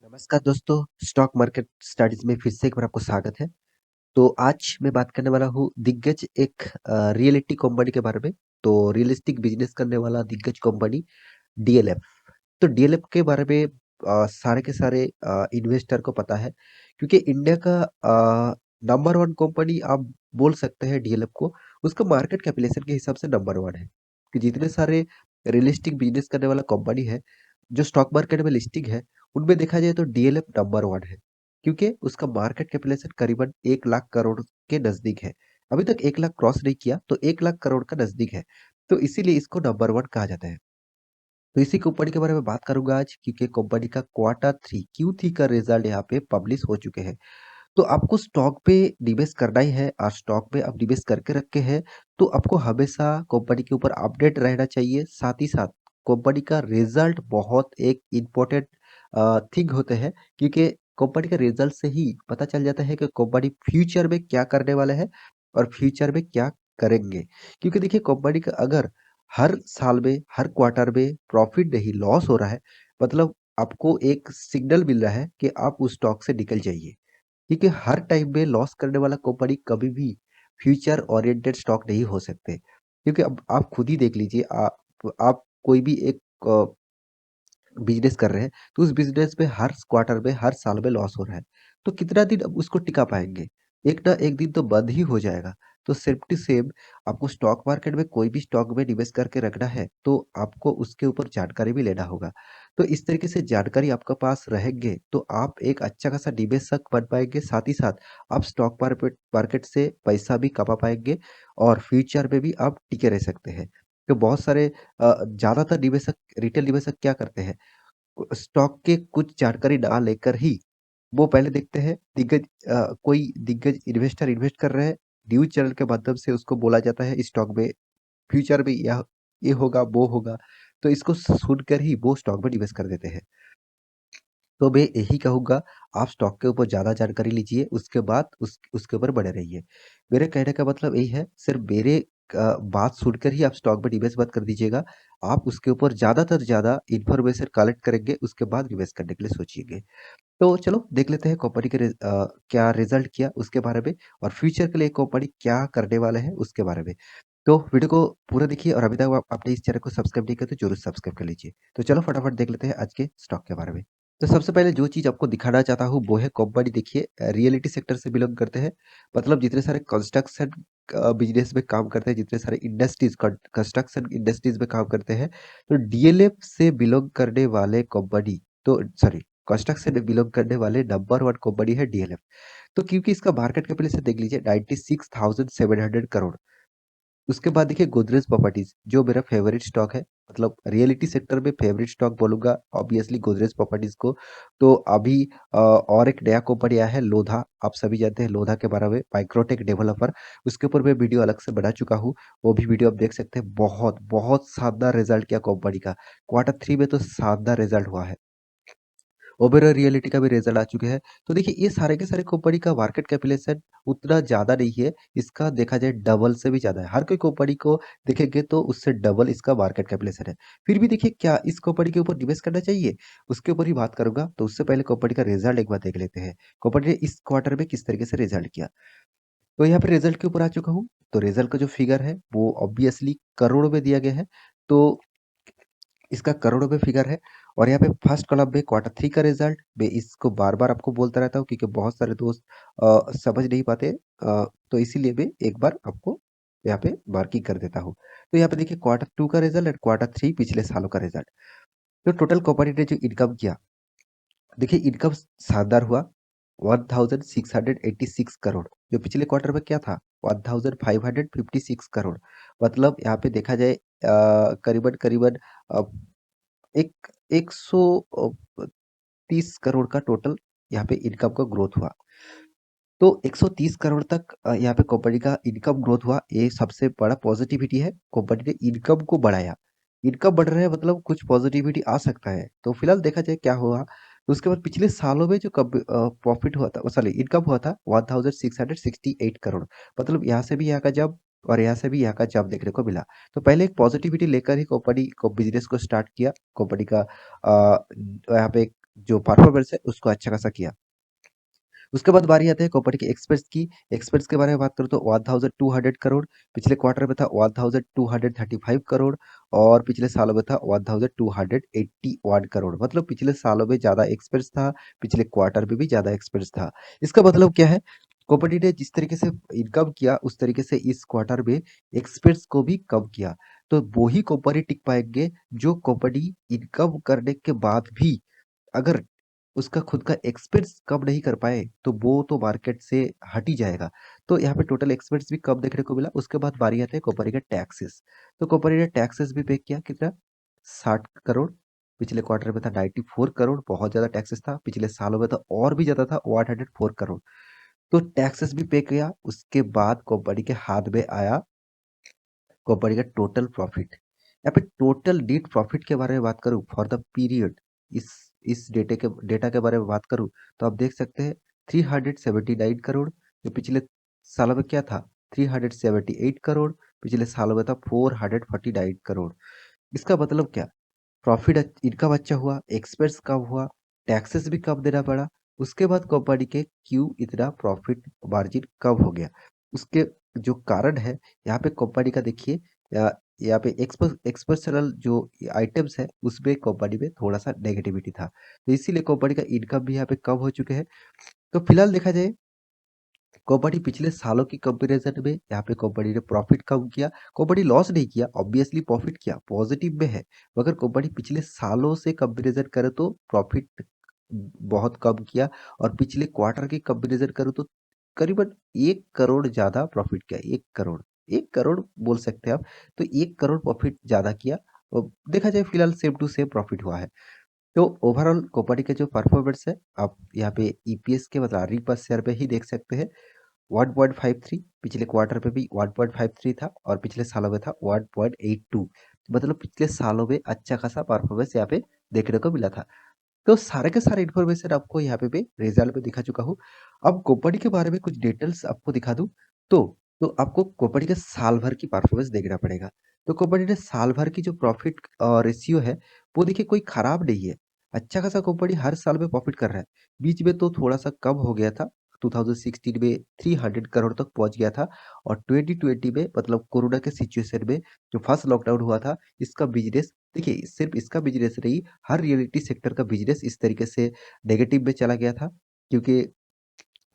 नमस्कार दोस्तों, stock market studies में फिर से एक बार आपको स्वागत है। तो आज मैं बात करने वाला हूँ दिग्गज एक रियलिटी कंपनी के बारे में। तो रियलिस्टिक बिजनेस करने वाला दिग्गज कंपनी डीएलएफ। तो डीएलएफ के बारे में सारे के सारे इन्वेस्टर को पता है, क्योंकि इंडिया का नंबर वन कंपनी आप बोल सकते हैं डीएलएफ को। उसका मार्केट कैपिटलाइजेशन के हिसाब से नंबर वन है कि जितने सारे रियलिस्टिक बिजनेस करने वाला कंपनी है जो स्टॉक मार्केट में लिस्टिंग है, उनमें देखा जाए तो डीएलएफ नंबर वन है, क्योंकि उसका मार्केट कैपिटलाइजेशन करीबन 1 लाख करोड़ के नजदीक है। अभी तक 1 लाख क्रॉस नहीं किया, तो 1 लाख करोड़ का नजदीक है। तो इसीलिए इसको नंबर वन कहा जाता है। तो इसी कंपनी के बारे में बात करूंगा आज, क्योंकि कंपनी का क्वार्टर 3 का रिजल्ट यहाँ पे पब्लिश हो चुके हैं। तो आपको स्टॉक पे निवेश करना ही है और स्टॉक में आप निवेश करके रखे हैं, तो आपको हमेशा कंपनी के ऊपर अपडेट रहना चाहिए। साथ ही साथ कंपनी का रिजल्ट बहुत एक इम्पोर्टेंट थिंग होते हैं, क्योंकि कंपनी के रिजल्ट से ही पता चल जाता है कि कंपनी फ्यूचर में क्या करने वाला है और फ्यूचर में क्या करेंगे। क्योंकि देखिए, कंपनी का अगर हर साल में हर क्वार्टर में प्रॉफिट नहीं लॉस हो रहा है, मतलब आपको एक सिग्नल मिल रहा है कि आप उस स्टॉक से निकल जाइए। क्योंकि हर टाइम में लॉस करने वाला कंपनी कभी भी फ्यूचर ओरिएंटेड स्टॉक नहीं हो सकते। क्योंकि अब आप खुद ही देख लीजिए, आप कोई भी एक बिजनेस कर रहे हैं, तो उस बिजनेस में हर क्वार्टर में हर साल में लॉस हो रहा है, तो कितना दिन अब उसको टिका पाएंगे? एक ना एक दिन तो बंद ही हो जाएगा। तो सेफ्टी सेम, आपको स्टॉक मार्केट में कोई भी स्टॉक में निवेश करके रखना है, तो आपको उसके ऊपर जानकारी भी लेना होगा। तो इस तरीके से जानकारी आपके पास रहेंगे, तो आप एक अच्छा खासा निवेशक बन पाएंगे। साथ ही साथ आप स्टॉक मार्केट मार्केट से पैसा भी कमा पाएंगे और फ्यूचर में भी आप टिके रह सकते हैं। तो बहुत सारे ज्यादातर निवेशक, रिटेल निवेशक क्या करते हैं, स्टॉक के कुछ जानकारी ना लेकर ही वो पहले देखते हैं कोई दिग्गज इन्वेस्टर इन्वेस्ट कर रहे हैं, न्यूज़ चैनल के माध्यम से उसको बोला जाता है इस स्टॉक में फ्यूचर में यह ये होगा, वो होगा, तो इसको सुनकर ही वो स्टॉक में निवेश कर देते हैं। तो मैं यही कहूँगा, आप स्टॉक के ऊपर ज़्यादा जानकारी लीजिए, उसके बाद उसके ऊपर बने रहिए। मेरे कहने का मतलब यही है, सिर्फ मेरे बात सुनकर ही आप स्टॉक में निवेश मत कर दीजिएगा। आप उसके ऊपर ज़्यादातर ज़्यादा इन्फॉर्मेशन कलेक्ट करेंगे, उसके बाद निवेश करने के लिए सोचिएगा। तो चलो देख लेते हैं कंपनी के क्या रिजल्ट किया उसके बारे में, और फ्यूचर के लिए कंपनी क्या करने वाला है उसके बारे में। तो वीडियो को पूरा देखिए, और अभी तक आपने इस चैनल को सब्सक्राइब नहीं किया तो जरूर सब्सक्राइब कर लीजिए। तो चलो फटाफट देख लेते हैं आज के स्टॉक के बारे में। तो सबसे पहले जो चीज आपको दिखाना चाहता हूँ वो है कंपनी। देखिए, रियलिटी सेक्टर से बिलोंग करते हैं, मतलब जितने सारे कंस्ट्रक्शन बिजनेस में काम करते हैं, जितने सारे इंडस्ट्रीज कंस्ट्रक्शन इंडस्ट्रीज में काम करते हैं, तो डीएलएफ से बिलोंग करने वाले कंपनी, तो सॉरी, कंस्ट्रक्शन में बिलोंग करने वाले नंबर वन कंपनी है डीएलएफ। तो क्योंकि इसका मार्केट कैपिटलाइजेशन देख लीजिए 96,700 करोड़। उसके बाद देखिए गोदरेज प्रॉपर्टीज, जो मेरा फेवरेट स्टॉक है, मतलब रियलिटी सेक्टर में फेवरेट स्टॉक बोलूंगा ऑब्वियसली गोदरेज प्रॉपर्टीज को। तो अभी और एक नया कंपनी आया है लोधा, आप सभी जानते हैं लोधा के बारे में, माइक्रोटेक डेवलपर। उसके ऊपर मैं वीडियो अलग से बना चुका हूँ, वो भी वीडियो आप देख सकते हैं। बहुत बहुत शानदार रिजल्ट किया कंपनी का, क्वार्टर 3 में तो शानदार रिजल्ट हुआ है। ओबेरॉय रियलिटी का भी रिजल्ट आ चुके हैं। तो देखिए, ये सारे के सारे कंपनी का मार्केट कैपिटलाइजेशन उतना ज्यादा नहीं है, इसका देखा जाए डबल से भी ज्यादा है। हर कोई कंपनी को देखेंगे तो उससे डबल इसका मार्केट कैपिटलाइजेशन है। फिर भी देखिए, क्या इस कंपनी के ऊपर निवेश करना चाहिए, उसके ऊपर ही बात करूंगा। तो उससे पहले कंपनी का रिजल्ट एक बार देख लेते हैं, कंपनी ने इस क्वार्टर में किस तरीके से रिजल्ट किया। तो यहाँ पे रिजल्ट के ऊपर आ चुका हूँ। तो रिजल्ट का जो फिगर है वो ऑब्वियसली करोड़ों में दिया गया है, तो इसका करोड़ों में फिगर है। और यहाँ पे फर्स्ट कॉलम में क्वार्टर 3 का रिजल्ट, मैं इसको बार बार आपको बोलता रहता हूँ क्योंकि बहुत सारे दोस्त समझ नहीं पाते, तो इसीलिए मैं एक बार आपको यहाँ पे मार्किंग कर देता हूँ। तो यहाँ पे देखिए क्वार्टर 2 का रिजल्ट और क्वार्टर 3 पिछले सालों का रिजल्ट। तो टोटल कंपनी ने जो इनकम किया, देखिए इनकम शानदार हुआ, 1686 करोड़। जो पिछले क्वार्टर में क्या था, 1556 करोड़। मतलब यहाँ पे देखा जाए करीबन करीबन एक 130 करोड़ का टोटल यहाँ पे इनकम का ग्रोथ हुआ। तो 130 करोड़ तक यहाँ पे कंपनी का इनकम ग्रोथ हुआ, ये सबसे बड़ा पॉजिटिविटी है। कंपनी ने इनकम को बढ़ाया, इनकम बढ़ रहा है मतलब कुछ पॉजिटिविटी आ सकता है। तो फिलहाल देखा जाए क्या हुआ। तो उसके बाद पिछले सालों में जो प्रॉफिट हुआ था, सॉरी इनकम हुआ था 1668 करोड़। मतलब यहाँ से भी यहाँ का जब, और यहाँ से भी यहाँ का जब देखने को मिला। तो पहले एक पॉजिटिविटी लेकर ही कंपनी को बिजनेस को स्टार्ट किया। कंपनी का यहाँ पे जो परफॉर्मेंस है उसको अच्छा खासा किया। उसके बाद बारी आते हैं कंपनी के एक्सपर्ट्स की। एक्सपर्ट्स के बारे में बात करूँ तो 1200 करोड़, पिछले क्वार्टर में था 1235 करोड़, और पिछले सालों में था 1281 करोड़। मतलब पिछले सालों में ज्यादा एक्सपर्ट्स था, पिछले क्वार्टर में भी ज्यादा एक्सपर्ट्स था। इसका मतलब क्या है, कंपनी ने जिस तरीके से इनकम किया उस तरीके से इस क्वार्टर में एक्सपर्ट्स को भी कम किया। तो वो ही कंपनी टिक पाएंगे जो कंपनी इनकम करने के बाद भी अगर उसका खुद का एक्सपेंस कम नहीं कर पाए तो वो तो मार्केट से हट ही जाएगा। तो यहाँ पे टोटल एक्सपेंस भी कम देखने को मिला। उसके बाद बारी आती है कंपनी का टैक्सेस। तो कंपनी ने टैक्सेस भी पे किया कितना, 60 करोड़। पिछले क्वार्टर में था 94 करोड़, बहुत ज्यादा टैक्सेस था। पिछले सालों में तो और भी ज्यादा था, 104 करोड़। तो टैक्सेस भी पे किया। उसके बाद कंपनी के हाथ में आया कंपनी का टोटल प्रॉफिट। यहाँ पे टोटल नेट प्रॉफिट के बारे में बात करूं फॉर द पीरियड, इस इस डेटा के बारे में बात करूं तो आप देख सकते हैं 379 करोड़। जो पिछले सालों में क्या था, 378 करोड़। पिछले सालों में था 449 करोड़। इसका मतलब क्या, प्रॉफिट इनकम अच्छा हुआ, एक्सपेंस कम हुआ, टैक्सेस भी कम देना पड़ा। उसके बाद कंपनी के क्यों इतना प्रॉफिट मार्जिन कम हो गया, उसके जो कारण है यहाँ पे कंपनी का देखिए, यहाँ पे एक्सपर्सनल जो आइटम्स है उसमें कंपनी में थोड़ा सा नेगेटिविटी था, तो इसीलिए कंपनी का इनकम भी यहाँ पे कम हो चुके हैं। तो फिलहाल देखा जाए कंपनी पिछले सालों की कंपैरिजन में यहाँ पे कंपनी ने प्रॉफिट कम किया। कंपनी लॉस नहीं किया, ऑब्वियसली प्रॉफिट किया, पॉजिटिव में है। मगर कंपनी पिछले सालों से कंपैरिजन करे तो प्रॉफिट बहुत कम किया, और पिछले क्वार्टर की कंपैरिजन करूँ तो करीबन 1 करोड़ ज्यादा प्रॉफिट किया। 1 करोड़, 1 करोड़ बोल सकते हैं आप। तो 1 करोड़ प्रॉफिट ज्यादा किया। और देखा जाए फिलहाल सेम टू सेम प्रॉफिट हुआ है। तो ओवरऑल कंपनी का जो परफॉर्मेंस है आप यहाँ पे ईपीएस के मतलब अर्निंग पर शेयर पे ही देख सकते हैं। 1.53, पिछले क्वार्टर पे भी 1.53 था, और पिछले सालों में था 1.82। मतलब पिछले सालों में अच्छा खासा परफॉर्मेंस यहाँ पे देखने को मिला था। तो सारे के सारे इन्फॉर्मेशन आपको यहाँ पे मैं रिजल्ट में दिखा चुका हूँ। अब कंपनी के बारे में कुछ डिटेल्स आपको दिखा दूं तो आपको कंपनी के साल भर की परफॉर्मेंस देखना पड़ेगा। तो कंपनी ने साल भर की जो प्रॉफिट रेशियो है वो देखिए कोई खराब नहीं है। अच्छा खासा कंपनी हर साल में प्रॉफिट कर रहा है। बीच में तो थोड़ा सा कम हो गया था, 2016 में 300 करोड़ तक पहुंच गया था। और 2020 में मतलब कोरोना के सिचुएशन में जो फर्स्ट लॉकडाउन हुआ था, इसका बिजनेस देखिए, सिर्फ इसका बिजनेस नहीं, हर रियलिटी सेक्टर का बिजनेस इस तरीके से नेगेटिव में चला गया था। क्योंकि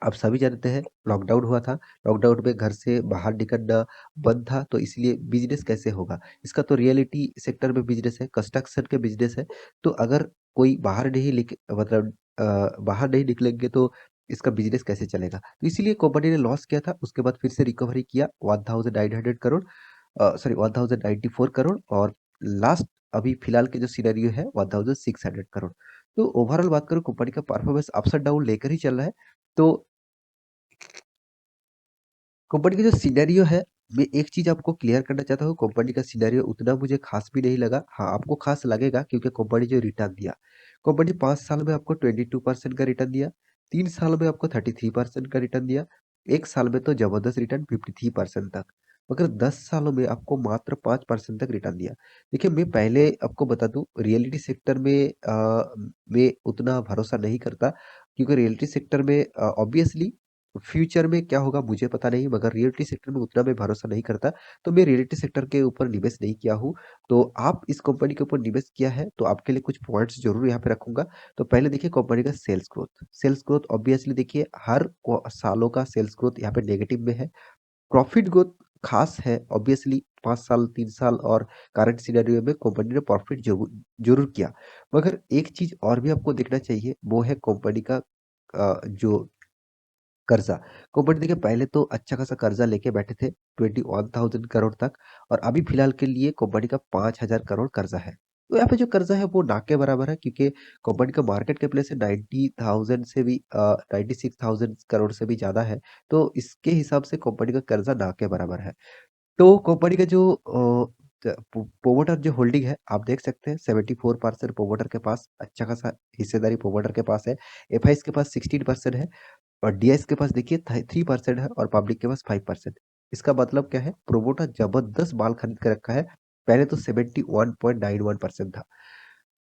आप सभी जानते हैं लॉकडाउन हुआ था, लॉकडाउन में घर से बाहर निकलना बंद था, तो इसलिए बिजनेस कैसे होगा। इसका तो रियलिटी सेक्टर में बिजनेस है, कंस्ट्रक्शन के बिजनेस है। तो अगर कोई बाहर नहीं मतलब बाहर नहीं निकलेंगे तो इसका बिजनेस कैसे चलेगा। तो इसीलिए कंपनी ने लॉस किया था, उसके बाद फिर से रिकवरी किया 1900 करोड़, सॉरी 1094 करोड़, और लास्ट अभी फिलहाल के जो सिनेरियो है 1600 करोड़। तो ओवरऑल बात करूं कंपनी का परफॉर्मेंस अप्स एंड डाउन लेकर ही चल रहा है। तो कंपनी का जो सिनेरियो है, मैं एक चीज आपको क्लियर करना चाहता हूँ, कंपनी का सिनेरियो उतना मुझे खास भी नहीं लगा। हाँ, आपको खास लगेगा क्योंकि कंपनी जो रिटर्न दिया, कंपनी 5 साल में आपको 22% का रिटर्न दिया, 3 साल में आपको 33% का रिटर्न दिया, एक साल में तो जबरदस्त रिटर्न 53% तक। मगर 10 सालों में आपको मात्र 5% तक रिटर्न दिया। देखिए, मैं पहले आपको बता दूं, रियलिटी सेक्टर में मैं उतना भरोसा नहीं करता, क्योंकि रियलिटी सेक्टर में ऑब्वियसली फ्यूचर में क्या होगा मुझे पता नहीं, मगर रियलिटी सेक्टर में उतना मैं भरोसा नहीं करता। तो मैं रियलिटी सेक्टर के ऊपर निवेश नहीं किया हूँ। तो आप इस कंपनी के ऊपर निवेश किया है तो आपके लिए कुछ पॉइंट्स जरूर यहाँ पे रखूंगा। तो पहले देखिए कंपनी का sales growth. Sales growth obviously देखिए हर सालों का सेल्स ग्रोथ यहाँ पे नेगेटिव में है। प्रॉफिट ग्रोथ खास है, ऑब्वियसली 5 साल 3 साल और करंट सिनेरियो में कंपनी ने प्रॉफिट जरूर जरूर किया। मगर एक चीज और भी आपको देखना चाहिए, वो है कंपनी का जो कर्जा। कंपनी देखिए पहले तो अच्छा खासा कर्जा लेके बैठे थे 21,000 करोड़ तक, और अभी फिलहाल के लिए कंपनी का 5,000 करोड़ कर्जा है। तो यहाँ पे जो कर्जा है वो ना के बराबर है, क्योंकि कंपनी का मार्केट कैपिटल से 90,000 से भी 96,000 करोड़ से भी ज्यादा है। तो इसके हिसाब से कंपनी का कर्जा ना के बराबर है। तो कंपनी का जो प्रोमोटर जो होल्डिंग है आप देख सकते हैं, 74% प्रोमोटर के पास अच्छा खासा हिस्सेदारी प्रोमोटर के पास है। एफआईएस के पास 16% है, और डीएस के पास देखिए 3% है, और पब्लिक के पास 5%। इसका मतलब क्या है, प्रोमोटर जबरदस्त माल खरीद के रखा है। पहले तो 71.91% था,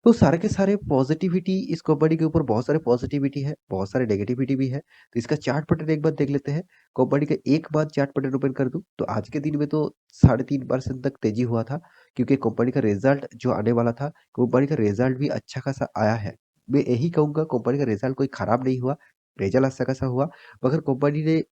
तो सारे के सारे पॉज़िटिविटी इस कंपनी के ऊपर बहुत सारे पॉज़िटिविटी है, बहुत सारे नेगेटिविटी भी है। तो इसका चार्ट पैटर्न एक बार देख लेते हैं। कंपनी का एक बार चार्ट पैटर्न ओपन कर दूँ, तो आज के दिन में तो 3.5% तक तेज़ी हुआ था, क्योंकि कंपनी का रिज़ल्ट जो आने वाला था, कंपनी का रिज़ल्ट भी अच्छा खासा आया है। मैं यही कहूँगा, कंपनी का रिज़ल्ट कोई खराब नहीं हुआ, रिज़ल्ट अच्छा खासा हुआ, मगर कंपनी ने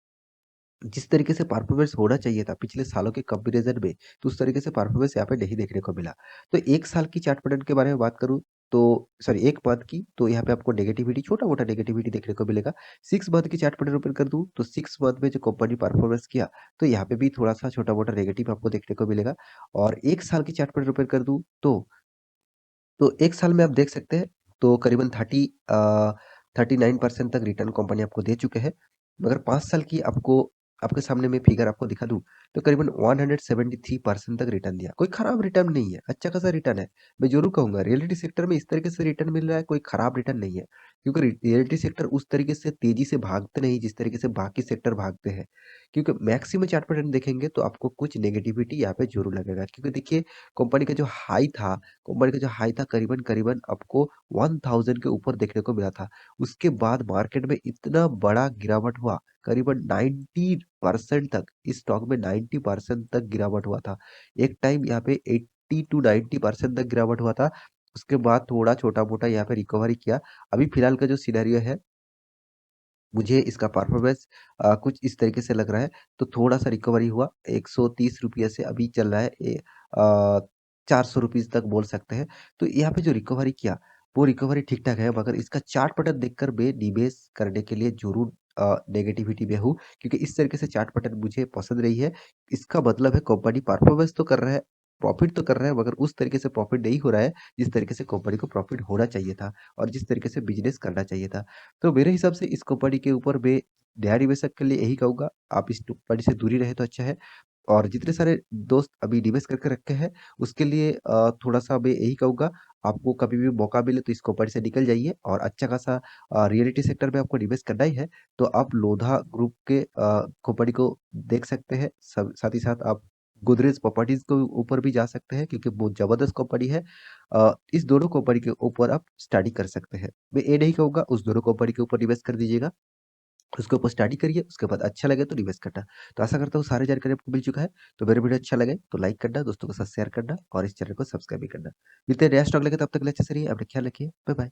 जिस तरीके से परफॉर्मेंस होना चाहिए था पिछले सालों के कंपैरिज़न में, तो उस तरीके से परफॉर्मेंस यहाँ पे नहीं देखने को मिला। तो 1 साल की चार्ट पैटर्न के बारे में बात करूँ, तो सॉरी 1 मंथ की, तो यहाँ पे आपको नेगेटिविटी, छोटा-मोटा नेगेटिविटी देखने को मिलेगा। 6 मंथ की चार्ट पैटर्न ओपन कर दूँ, तो 6 मंथ में जो कंपनी परफॉर्मेंस किया, तो यहाँ पे भी थोड़ा-सा छोटा-मोटा नेगेटिव आपको देखने को मिलेगा। और 1 साल की चार्ट पैटर्न ओपन कर दूँ, तो 1 साल में आप देख सकते हैं, तो करीबन 39% तक रिटर्न कंपनी आपको दे चुके हैं। मगर 5 साल की आपको आपके सामने मैं फिगर आपको दिखा दूँ, तो करीबन 173% तक रिटर्न दिया। कोई खराब रिटर्न नहीं है, अच्छा खासा रिटर्न है। मैं ज़रूर कहूँगा, रियलिटी सेक्टर में इस तरीके से रिटर्न मिल रहा है, कोई खराब रिटर्न नहीं है। क्योंकि रियलिटी सेक्टर उस तरीके से तेज़ी से भागते नहीं, जिस तरीके से बाकी सेक्टर भागते हैं। क्योंकि मैक्सिमम चार्ट पैटर्न देखेंगे, तो आपको कुछ नेगेटिविटी यहाँ पे ज़रूर लगेगा। क्योंकि देखिए, कंपनी का जो हाई था, करीबन-करीबन आपको 1000 के ऊपर देखने को मिला था। उसके बाद मार्केट में इतना बड़ा गिरावट हुआ, करीबन 90% तक, इस स्टॉक में 90% तक गिरावट हुआ था। एक टाइम यहाँ पे 80 टू 90% तक गिरावट हुआ था। उसके बाद थोड़ा छोटा-मोटा यहाँ पे रिकवरी किया। अभी फिलहाल का जो सिनेरियो है, मुझे इसका परफॉर्मेंस कुछ इस तरीके से लग रहा है, तो थोड़ा-सा रिकवरी हुआ, ₹130 से अभी चल रहा है ₹400 तक बोल सकते हैं। तो यहाँ पे जो रिकवरी किया, वो रिकवरी ठीक-ठाक है, मगर इसका चार्ट पैटर्न देखकर मैं निवेश करने के लिए ज़रूर नेगेटिविटी में हूँ, क्योंकि इस तरीके से चार्ट पैटर्न मुझे पसंद नहीं है। इसका मतलब है कंपनी परफॉर्मेंस तो कर रहा है, प्रॉफ़िट तो कर रहा है, मगर उस तरीके से प्रॉफ़िट नहीं हो रहा है, जिस तरीके से कंपनी को प्रॉफ़िट होना चाहिए था और जिस तरीके से बिज़नेस करना चाहिए था। तो मेरे हिसाब से इस कंपनी के ऊपर मैं नया निवेशक के लिए यही कहूँगा, आप इस कंपनी से दूरी रहे तो अच्छा है। और जितने सारे दोस्त अभी निवेश करके रखे हैं, उसके लिए थोड़ा-सा मैं यही कहूँगा, आपको कभी भी मौका मिले तो इस कंपनी से निकल जाइए और अच्छा खासा रियलिटी सेक्टर में आपको निवेश करना ही है, तो आप लोधा ग्रुप के कंपनी को देख सकते हैं। साथ ही साथ आप गोदरेज प्रॉपर्टीज़ के ऊपर भी जा सकते हैं, क्योंकि बहुत ज़बरदस्त कंपनी है। इस दोनों कंपनी के ऊपर आप स्टडी कर सकते हैं। मैं ये नहीं कहूँगा उस दोनों कंपनी के ऊपर निवेश कर दीजिएगा, उसके ऊपर स्टडी करिए, उसके बाद अच्छा लगे तो निवेश करना। तो आशा करता हूँ सारी जानकारी आपको मिल चुका है। तो मेरा वीडियो अच्छा लगे तो लाइक करना, दोस्तों के साथ शेयर करना और इस चैनल को सब्सक्राइब भी करना। मिलते हैं नया स्टॉक लेके, तब तक के लिए अच्छे से रहिए, अपना ख्याल रखिए। Bye bye.